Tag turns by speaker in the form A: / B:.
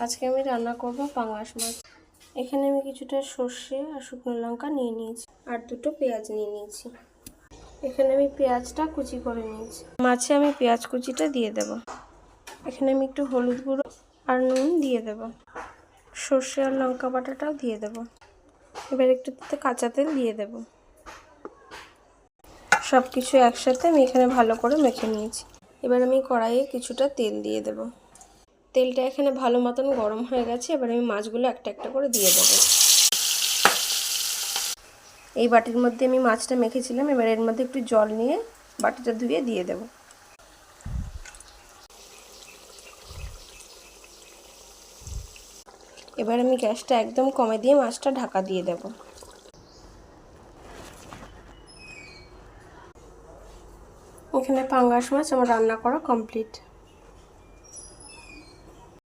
A: আজকে আমি রান্না করব পাঙ্গাস মাছ। এখানে আমি কিছুটা সর্ষে আর শুকনো লঙ্কা নিয়ে নিয়েছি আর দুটো পেঁয়াজ নিয়ে নিয়েছি। এখানে আমি পেঁয়াজটা কুচি করে নিয়েছি। মাছে আমি পেঁয়াজ কুচিটা দিয়ে দেব। এখানে আমি একটু হলুদ গুঁড়ো আর নুন দিয়ে দেব। সর্ষে আর লঙ্কা বাটাটাও দিয়ে দেব। এবার একটু কাঁচা তেল দিয়ে দেব। সব কিছু একসাথে আমি এখানে ভালো করে মেখে নিয়েছি। এবার আমি কড়াইয়ে কিছুটা তেল দিয়ে দেব। তেলটা এখানে ভালো মতন গরম হয়ে গেছে। এবার আমি মাছগুলো একটা একটা করে দিয়ে দেব। এই বাটির মধ্যে আমি মাছটা মেখেছিলাম। এবার এর মধ্যে একটু জল নিয়ে বাটিটা ধুয়ে দিয়ে দেব। এবার আমি গ্যাসটা একদম কমে দিয়ে মাছটা ঢাকা দিয়ে দেব। এখানে পাঙ্গাস মাছ আমার রান্না করা কমপ্লিট।